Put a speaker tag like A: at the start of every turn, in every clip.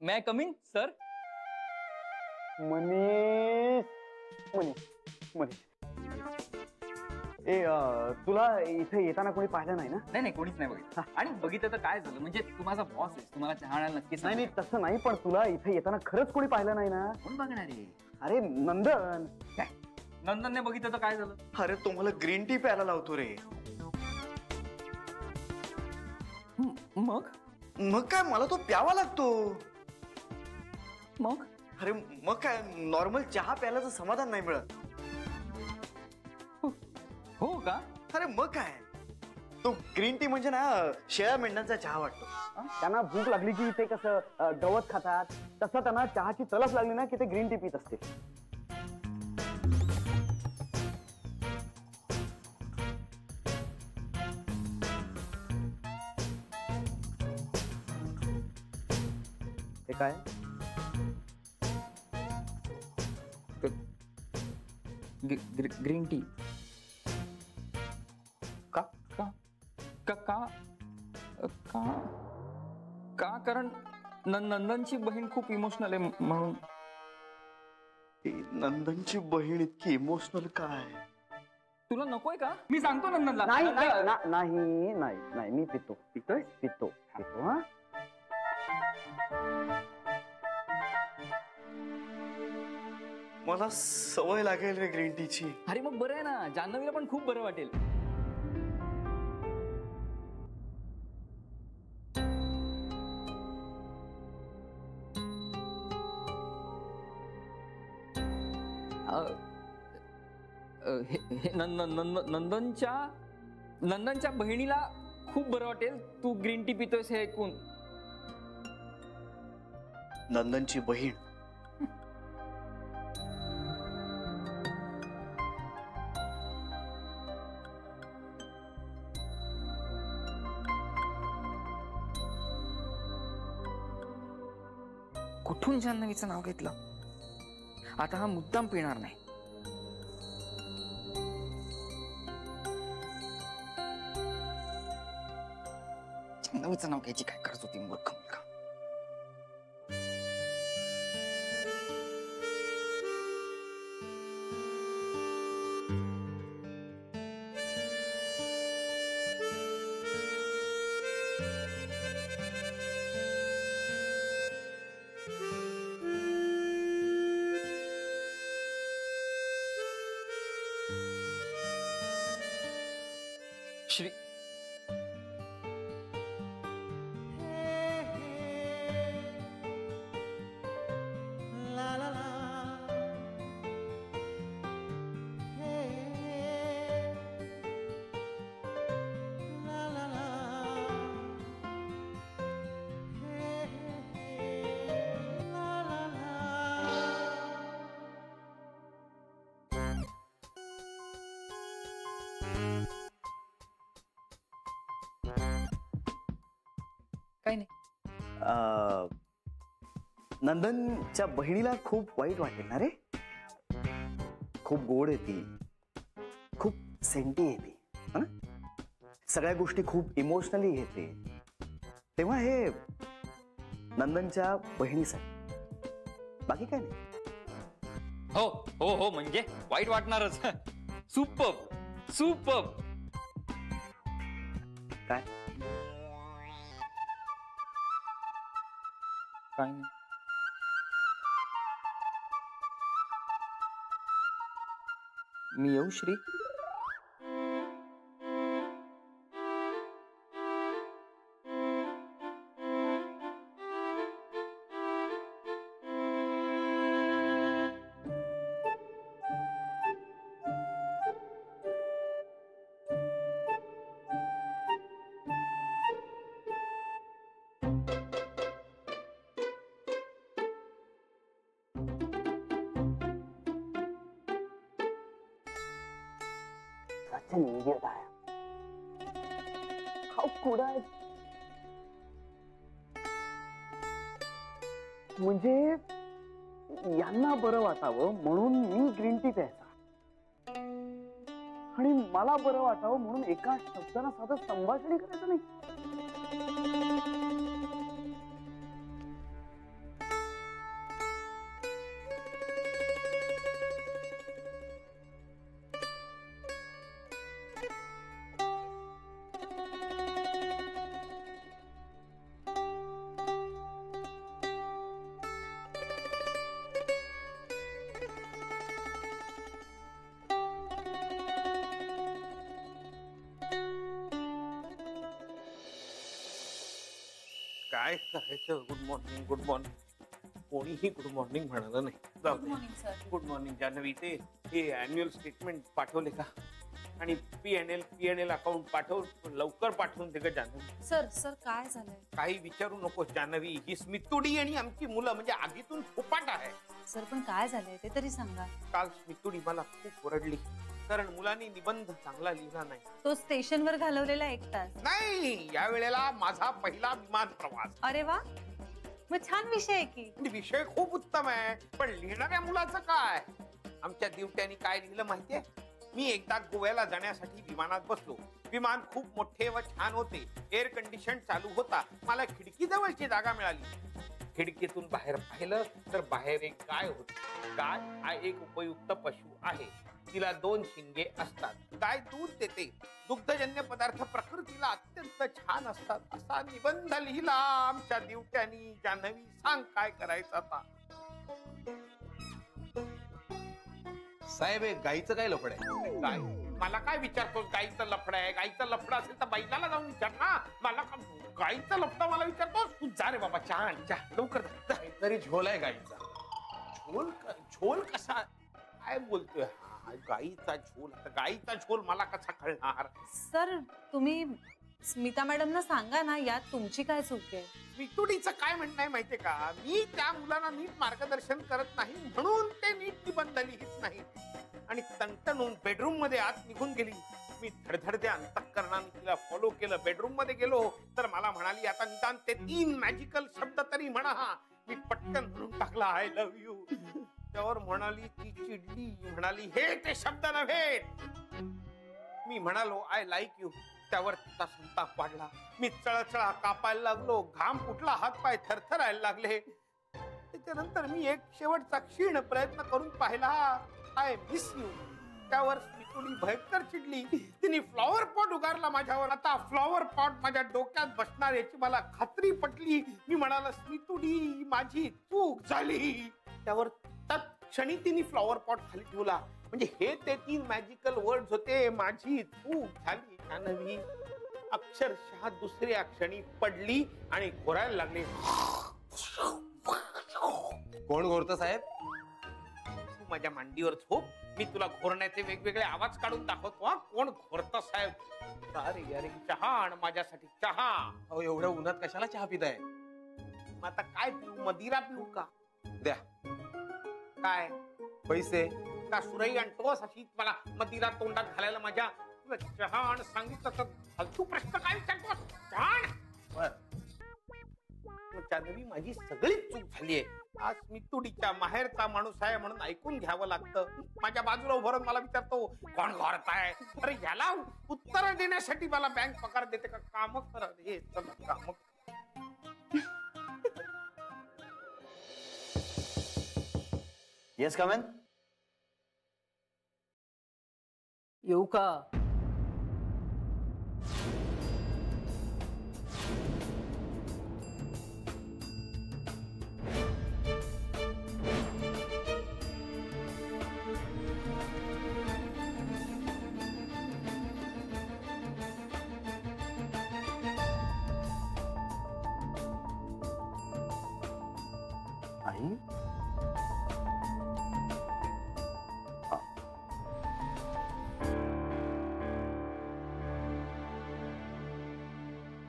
A: मैं कम in sir?
B: Manish Manish Manish तुला इथे येताना कोणी पाहिलं नाही ना?
A: नाही कोणीच नाही बघितलं. आणि बघितलं तर काय झालं, म्हणजे तू माझा बॉस आहेस, तुम्हाला चहा आणायला नक्कीच.
B: नाही तसं नाही, पण तुला इथे येताना खरंच कोणी पाहिलं नाही ना?
A: कोण बघणार आहे?
B: अरे नंदन.
A: काय नंदनने बघितलं तर काय झालं?
B: अरे तो मला ग्रीन टी प्यायला लावतो रे. मग काय मला तो प्यावा लागतो.
A: मग
B: अरे मग काय नॉर्मल चहा प्यायलाचं समाधान नाही मिळत.
A: हो का?
B: अरे मग काय तो ग्रीन टी म्हणजे ना शेळ्या मेंढ्यांचा चहा वाटतो. त्यांना भूक लागली की ते कसं गवत खातात, तसं त्यांना चहाची तलस लागली ना की ते ग्रीन टी पित असते. हे काय?
A: Green tea.
B: का
A: का का का का का कारण नंदनची बहीण खूप इमोशनल आहे म्हणून.
B: नंदनची बहीण इतकी इमोशनल काय?
A: तुला नकोय का? मी सांगतो नंदनला.
B: नाही नाही नाही नाही मी पितो पितो हा. मला सवय लागेल रे ग्रीन टीची.
A: अरे मग बरं आहे ना, जान्हवीला पण खूप बरं वाटेल. नंदनच्या बहिणीला खूप बरं वाटेल तू ग्रीन टी पितोयस हे ऐकून.
B: नंदनची बहीण
A: कुठून जान्हवीचं नाव घेतलं? आता हा मुद्दाम पिणार नाही. जान्हवीचं नाव घ्यायची काय गरज होती मूर्ख मुलगा. श्री काही नाही.
B: नंदनच्या बहिणीला खूप वाईट वाटेल ना रे. खूप गोड आहे ती, खूप सेंटी आहे ती, सगळ्या गोष्टी खूप इमोशनली घेते. तेव्हा हे नंदनच्या बहिणीसाठी, बाकी काय नाही.
A: हो हो हो म्हणजे वाईट वाटणारच. Superb superb.
B: काय
A: काय नाही. मी येऊ Shri?
B: Such an idiot I am. How could I? म्हणजे यांना बरं वाटावं म्हणून मी ग्रीन टी प्यायचा, आणि मला बरं वाटावं म्हणून एका शब्दानं साधं संभाषण करायचं नाही.
C: काय करायचं? गुड मॉर्निंग कोणीही गुड मॉर्निंग म्हणालं नाही.
D: Good morning sir.
C: Good morning Janhavi. ते हे अॅन्युअल स्टेटमेंट पाठवले का? आणि पीएनएल अकाउंट पाठव, लवकर पाठवून दे ग जान्हवी.
D: सर सर काय झालंय?
C: काही विचारू नको जान्हवी. ही स्मितुडी आणि आमची मुलं म्हणजे आगीतून फुपाट आहे.
D: सर पण काय झालंय ते तरी सांगा.
C: काल स्मितुडी मला खूप ओरडली कारण मुलांनी निबंध चांगला लिहिला नाही.
D: तो स्टेशनवर घालवलेला 1 तास.
C: नाही, या वेळेला माझा पहिला विमान प्रवास.
D: अरे वा, मग छान विषय आहे की.
C: विषय खूप उत्तम आहे, पण लिहिणाऱ्या मुलाचं काय? आमच्या दिवट्यानी काय लिहिलं माहितीये? मी एकदा गोव्याला जाण्यासाठी विमानात बसलो. विमान खूप मोठे व छान होते. एअर कंडिशन चालू होता. मला खिडकी जवळची जागा मिळाली. खिडकीतून बाहेर पाहिलं तर बाहेर एक गाय होती. गाय हा एक उपयुक्त पशु आहे. तिला 2 शिंगे असतात. गाय दूध देते. दुग्धजन्य पदार्थ प्रकृतीला अत्यंत छान असतात. असा निबंध लिहिला आमच्या दिवट्यानी. जान्हवी, सांग काय करायचं आता?
E: साहेब, हे गाईचं काय लफड आहे?
C: गाय? मला काय विचारतोस? गाईचं लफड आहे? गाईचं लफड असेल तर बैलाला जाऊन विचार ना. मला गाईचं लफड मला विचारतोस? तू जा रे बाबा, चहा आण, चहा लवकर जा.
E: तरी झोल आहे गाईचा.
C: झोल कसा? काय बोलतोय? गाईचा झोल? गाईचा झोल मला कसा कळणार?
D: सर तुम्ही स्मिता मॅडमना सांगा ना, यात तुमची काय चूक आहे?
C: स्मितुडीचं काय म्हणणं आहे माहितीये का? मी त्या मुलांना नीट मार्गदर्शन करत नाही म्हणून ते नीट निबंध लिहित नाही. आणि तंटणून बेडरूम मध्ये आत निघून गेली. मी धडधडत्या अंतःकरणाने तिला फॉलो केलं. बेडरूम मध्ये गेलो तर मला म्हणाली, आता निदान ते 3 मॅजिकल शब्द तरी म्हणा. मी पटकन म्हणून टाकला, आय लव्ह यू. त्यावर म्हणाली, ती चिडली, म्हणाली, हे ते शब्द नव्हे. मी म्हणालो, आय लाईक यू. त्यावर तिचा संताप वाढला. मी चळचळा कापायला लागलो. घाम फुटला, हातपाय थरथरायला लागले. त्याच्यानंतर मी एक शेवटचा क्षीण प्रयत्न करून पाहिला, आय मिस यू. त्यावर स्मितुडी भयंकर चिडली. तिने फ्लॉवर पॉट उगारला माझ्यावर. आता फ्लॉवर पॉट माझ्या डोक्यात बसणार याची मला खात्री पटली. मी म्हणाला, स्मितुडी, माझी चूक झाली. त्यावर तत्क्षणी तिने फ्लॉवर पॉट खाली ठेवला. म्हणजे हे ते 3 मॅजिकल वर्ड्स होते, माझी चूक झाली. जान्हवी अक्षरशः दुसऱ्या क्षणी पडली आणि घोरायला लागली.
E: कोण घोरतं साहेब?
C: तू माझ्या मांडीवर झोप, मी तुला घोरण्याचे वेगवेगळे आवाज काढून दाखवतो. हा, कोण घोरतं साहेब? अरे अरे, चहा आण माझ्यासाठी, चहा.
E: अहो, एवढ्या उन्हात कशाला चहा पिताय?
C: मग आता काय पिऊ? मदिरा पिऊ का?
E: द्या
C: काय
E: पैसे.
C: का सुरई आणतोस अशी मला मदिरा तोंडात घालायला माझ्या? तुला चहा आण सांगितलं तर फालतू प्रश्न काय विचारतोस? चहा आण. जान्हवी, माझी सगळी चूक झालीये. आज मी तुडीच्या माहेरचा माणूस आहे म्हणून ऐकून घ्यावं लागतं. माझ्या बाजूला उभं राहून मला विचारतो, कोण घोरताय? अरे याला उत्तर देण्यासाठी मला बँक पगार देते का? काम करा रे, चला काम.
B: Yes, come in.
F: येऊ का?
B: आई,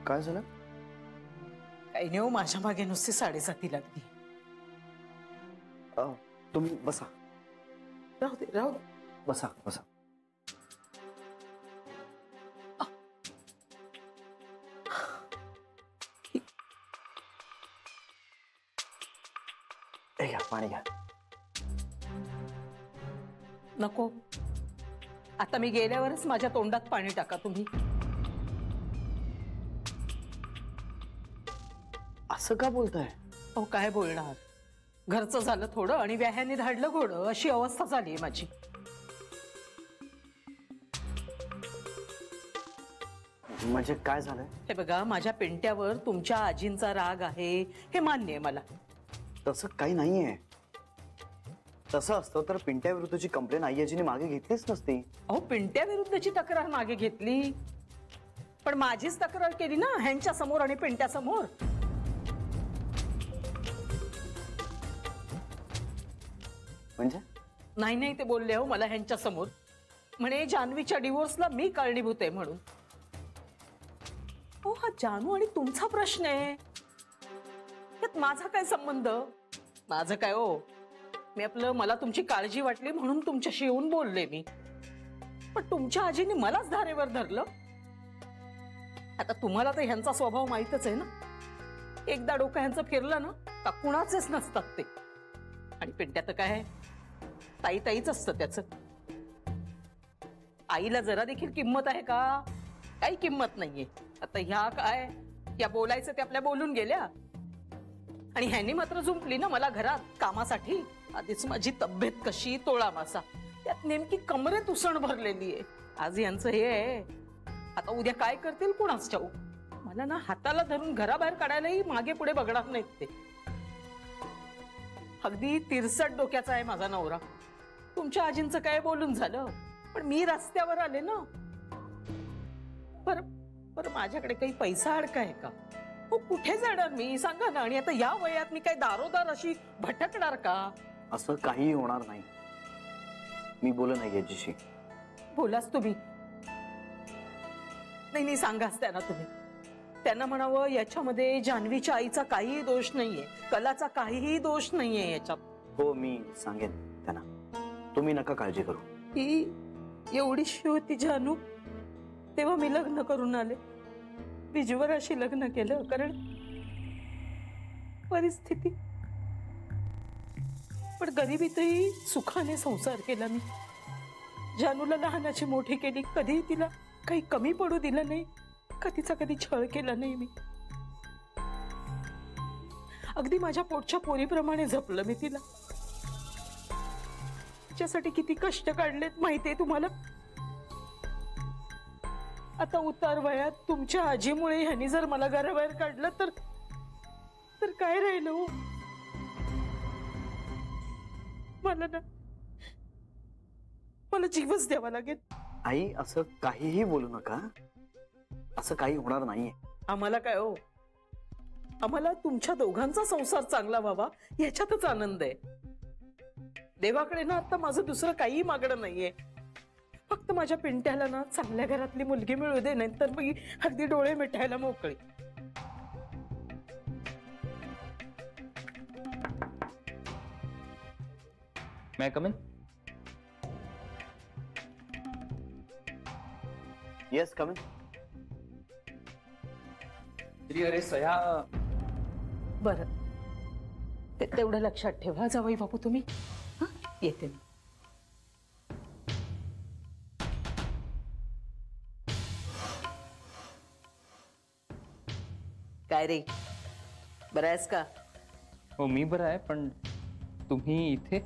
B: काय झालं?
F: काही नाही हो, माझ्या मागे नुसती साडेसाती लागली.
B: तुम्ही बसा.
F: राहू दे राहू दे.
B: बसा बसा. हे घ्या, पाणी घ्या.
F: नको, आता मी गेल्यावरच माझ्या तोंडात पाणी टाका तुम्ही.
B: असं का बोलताय?
F: अहो काय बोलणार, घरचं झालं थोडं आणि व्याह्याने धाडलं घोडं, अशी अवस्था झाली माझी.
B: म्हणजे काय झालंय?
F: हे बघा, माझ्या पिंट्यावर तुमच्या आजींचा राग आहे हे मान्य आहे मला.
B: तसं काही नाहीये. तसं असतं तर पिंट्या विरुद्धची कंप्लेंट आई आजीने मागे घेतलीच नसती.
F: अहो पिंट्या विरुद्धची तक्रार मागे घेतली, पण माझीच तक्रार केली ना ह्यांच्या समोर आणि पिंट्या समोर.
B: म्हणजे
F: नाही नाही ते बोलले हो मला ह्यांच्या समोर, म्हणे जान्हवीच्या डिवोर्सला मी कारणीभूत आहे म्हणून. हो हा जानू आणि तुमचा प्रश्न आहे, त्यात माझा काय संबंध? माझं काय हो, मी आपलं मला तुमची काळजी वाटली म्हणून तुमच्याशी येऊन बोलले मी, पण तुमच्या आजीने मलाच धारेवर धरलं. आता तुम्हाला तर ह्यांचा स्वभाव माहीतच आहे ना, एकदा डोकं ह्यांचं फिरलं ना का कुणाचेच नसतात ते. आणि पिंट्या तर काय ताई ताईच असतं त्याचं. आईला जरा देखील किंमत आहे का? काही किंमत नाहीये. आता ह्या काय या बोलायचं ते आपल्या बोलून गेल्या, आणि ह्यांनी मात्र जुंपली ना मला घरात कामासाठी. आधीच माझी तब्येत कशी तोळा मासा, त्यात नेमकी कमरेत उसण भरलेली आहे. आज यांचं हे आहे, आता उद्या काय करतील कुणाच ठाऊक. मला ना हाताला धरून घराबाहेर काढायलाही मागे पुढे बघणार नाहीत ते. अगदी तिरसट डोक्याचा आहे माझा नवरा. तुमच्या आजींचं काय बोलून झालं, पण मी रस्त्यावर आले ना. पर माझ्याकडे काही पैसा अडकाय का? हो कुठे जाणार मी सांगा ना. आणि आता या वयात मी काय दारोदार अशी भटकणार का?
B: असं काही होणार नाही. मी बोलत नाही याच्याशी.
F: बोलाच तुम्ही. नाही सांगाच त्यांना तुम्ही. त्यांना म्हणावं याच्यामध्ये जान्हवीच्या आईचा काहीही दोष नाहीये, कलाचा काहीही दोष नाहीये याच्यात.
B: हो मी सांगेन त्यांना, तुम्ही नका काळजी करू.
F: ही एवढीशी होती जानू तेव्हा मी लग्न करून आले. विजवर अशी लग्न केलं कारण परिस्थिती, पण गरिबीतही सुखाने संसार केला मी. जानूला लहानाची मोठी केली, कधी तिला काही कमी पडू दिलं नाही, कधीचा कधी छळ केला नाही मी. अगदी माझ्या पोटच्या पोरीप्रमाणे जपलं मी तिला. तिच्यासाठी किती कष्ट काढलेत माहितीये तुम्हाला. आता उतार वयात तुमच्या आजीमुळे ह्यांनी जर मला घराबाहेर काढलं तर काय राहिलं हो? मला जीवच द्यावा लागेल.
B: आई असं काहीही बोलू नका, असं काही होणार नाहीये.
F: आम्हाला काय हो, आम्हाला तुमच्या दोघांचा संसार चांगला व्हावा याच्यातच आनंद आहे. देवाकडे ना आता माझं दुसरं काही मागणं नाहीये. फक्त माझ्या पिंट्याला ना चांगल्या घरातली मुलगी मिळू दे, नाही तर मी अगदी डोळे मिटायला मोकळी.
A: May I come in?
B: Yes come in.
A: अरे सया,
F: बरं तेवढं लक्षात ठेवा जावई बापू तुम्ही. हं? येते मी. काय रे, बरं आहेस का?
A: हो मी बरं आहे, पण तुम्ही इथे?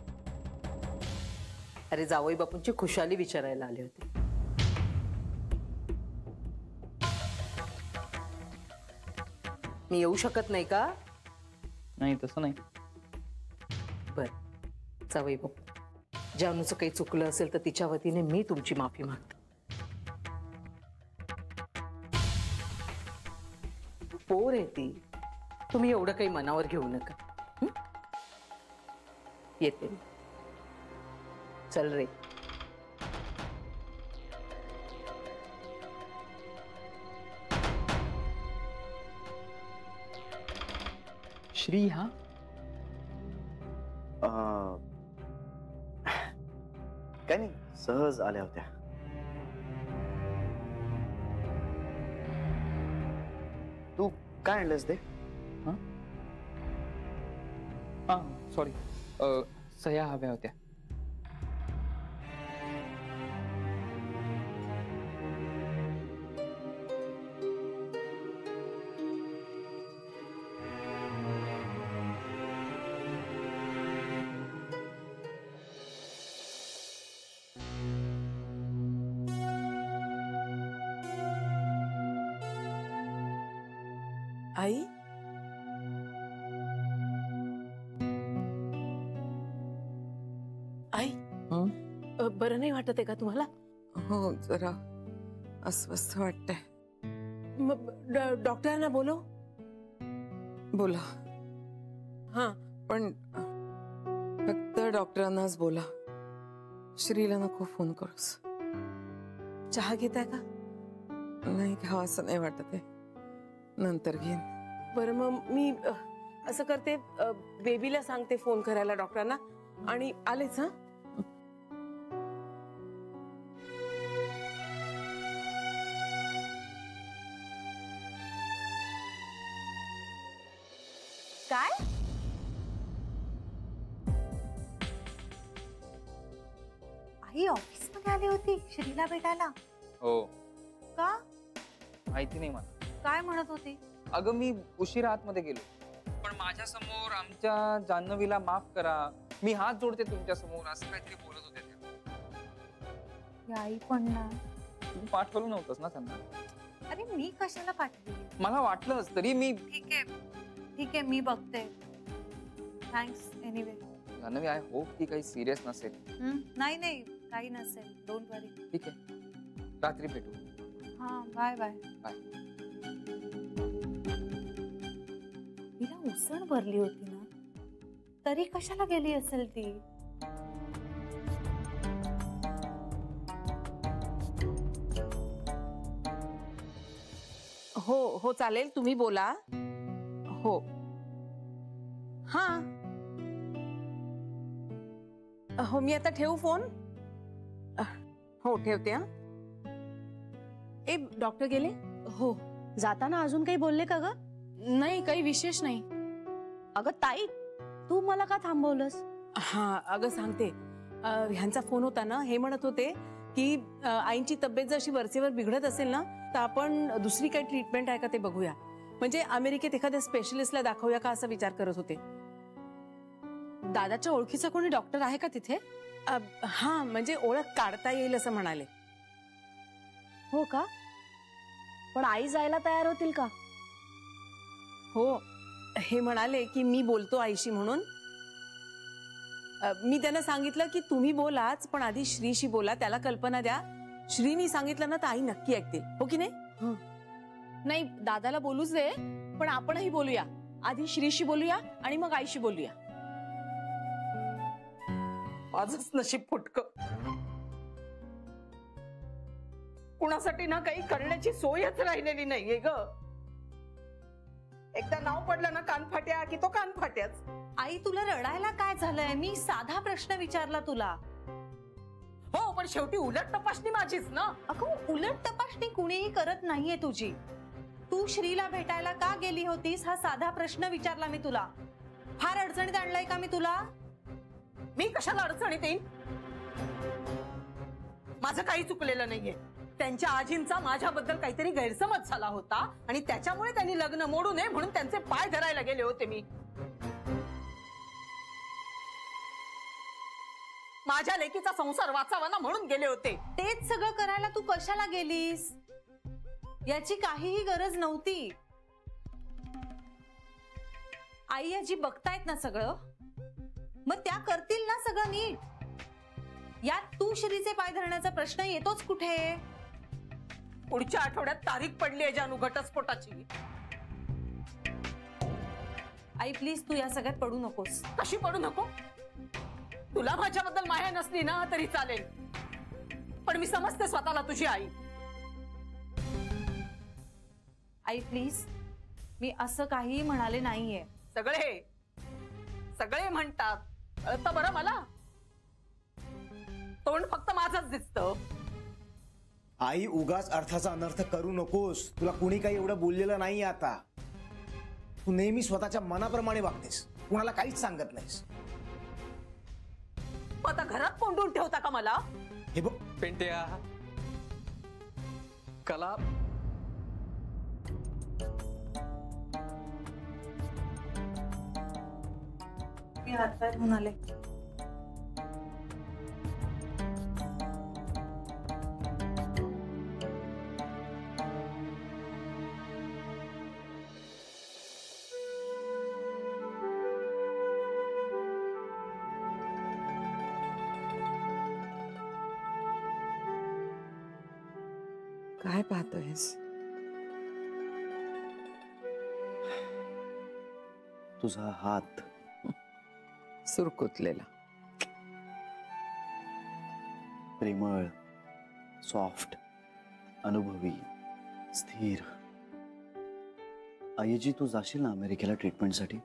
F: अरे जावई बापूंची खुशाली विचारायला आले होते. मी येऊ शकत नाही का?
A: नाही तसं नाही.
F: बर जावई बापू, जानूचं काही चुकलं असेल तर तिच्या वतीने मी तुमची माफी मागतो. पोर आहे ती, तुम्ही एवढं काही मनावर घेऊ नका. हं? येते मी. चल रे.
A: श्री हा
B: काय नाही, सहज आल्या होत्या. तू काय आणलंस ते?
A: हा सॉरी, सह्या हव्या होत्या.
G: आई, आई बरं नाही वाटत आहे का तुम्हाला?
H: हो जरा अस्वस्थ वाटतंय.
G: डॉक्टरांना बोलव.
H: बोला. हा पण फक्त तर डॉक्टरांनाच बोला. श्रीला नको फोन करूस.
G: चहा घेताय का?
H: नाही घ्यावं असं नाही वाटत आहे. नंतर घेईन.
G: बरं मग मी असं करते, बेबीला सांगते फोन करायला डॉक्टरांना आणि आलेच. हा
D: काय? आई ऑफिस मध्ये आली होती श्रीला भेटायला?
A: हो.
D: का?
A: माहिती नाही मला.
D: काय म्हणत होती?
A: अगं मी उशिरा आतमध्ये गेलो, पण माझ्या समोर आमच्या जान्हवीला माफ करा, मी हात जोडते तुमच्या समोर, असं काहीतरी बोलत होते त्या.
D: आई पण ना.
A: तू पाठवलं नव्हतंस ना त्यांना?
D: अरे मी कशाला पाठवली?
A: मला वाटलंच तरी मी.
D: ठीक आहे मी बघते. Thanks anyway.
A: Janhavi, I hope की काही सिरियस नसेल.
D: नाही काही नसेल. Don't worry.
A: ठीक आहे, रात्री भेटू.
D: हा बाय बाय.
A: बाय.
D: तिला उसण भरली होती ना, तरी कशाला गेली असेल ती?
G: हो चालेल, तुम्ही बोला. हो हा हो मी आता ठेवू फोन? हो ठेवते. हा ए डॉक्टर गेले?
I: हो. जाताना अजून काही बोलले का ग?
G: नाही काही विशेष नाही.
I: अगं ताई, तू मला का थांबवलंस?
G: हा अगं सांगते, ह्यांचा फोन होता ना, हे म्हणत होते की आईंची तब्येत जर अशी वरचेवर बिघडत असेल ना, तर आपण दुसरी काही ट्रीटमेंट आहे का ते बघूया. म्हणजे अमेरिकेत एखाद्या स्पेशलिस्टला दाखवूया का असा विचार करत होते.
I: दादाच्या ओळखीचा कोणी डॉक्टर आहे का तिथे?
G: हा म्हणजे ओळख काढता येईल असं म्हणाले.
I: हो का? पण आई जायला तयार होतील का?
G: हो हे म्हणाले की मी बोलतो आईशी म्हणून. मी त्यांना सांगितलं की तुम्ही बोलाच, पण आधी श्रीशी बोला, त्याला कल्पना द्या. श्रीनी सांगितलं ना तर आई नक्की ऐकतील. हो की नाही?
I: नाही, दादाला बोलूच दे, पण आपणही बोलूया. आधी श्रीशी बोलूया आणि मग आईशी बोलूया.
F: माझंच नशीब फुटक. कुणासाठी ना काही करण्याची सोयच राहिलेली नाहीये ग. एकदा नाव पडलं ना कानफाट्या की तो कानफाट्याच.
D: आई तुला रडायला काय झालंय? मी साधा प्रश्न विचारला तुला.
F: हो पण शेवटी उलट तपासणी माझीच ना.
D: अगं उलट तपासणी कुणीही करत नाहीये तुझी. तू श्रीला भेटायला का गेली होतीस हा साधा प्रश्न विचारला मी तुला. फार अडचणीत आणलाय का मी तुला?
F: मी कशाला अडचणीत येईन? माझं काही चुकलेलं नाहीये. त्यांच्या आजींचा माझ्याबद्दल काहीतरी गैरसमज झाला होता आणि त्याच्यामुळे त्यांनी लग्न मोडू नये म्हणून त्यांचे पाय धरायला गेले होते मी. माझ्या लेकीचा संसार वाचावा ना म्हणून गेले होते.
D: तेच सगळं करायला तू कशाला गेलीस? याची काहीही गरज नव्हती. आई आजी बघतायत ना सगळं, मग त्या करतील ना सगळं नीट. यात तू श्रीचे पाय धरण्याचा प्रश्न येतोच कुठे?
F: पुढच्या आठवड्यात तारीख पडली आहे जानू घटस्फोटाची.
D: आई प्लीज तू या सगळ्यात पडू नकोस.
F: कशी पडू नको? तुला माझ्याबद्दल माया नसली ना तरी चालेल, पण मी समजते स्वतःला तुझी आई.
D: आई प्लीज, मी असं काहीही म्हणाले नाहीये.
F: सगळे म्हणतात, कळतं बरं मला. तोंड फक्त माझंच दिसतं.
J: आई उगाच अर्थाचा अनर्थ करू नकोस. तुला कुणी काही एवढं बोललेलं नाही आता. तू नेहमी स्वतःच्या मनाप्रमाणे वागतेस, कुणाला काहीच सांगत नाहीस.
F: आता घरात कोंडून ठेवता का मला?
J: हे बघ
A: पेंट्या, कला
D: मी हातपाय धुवून आले.
H: काय पाहतोयस?
B: तुझा हात
H: सुरकुतलेला.
B: प्रेमळ, सॉफ्ट, अनुभवी, स्थिर. आईजी, तू जाशील ना अमेरिकेला ट्रीटमेंटसाठी?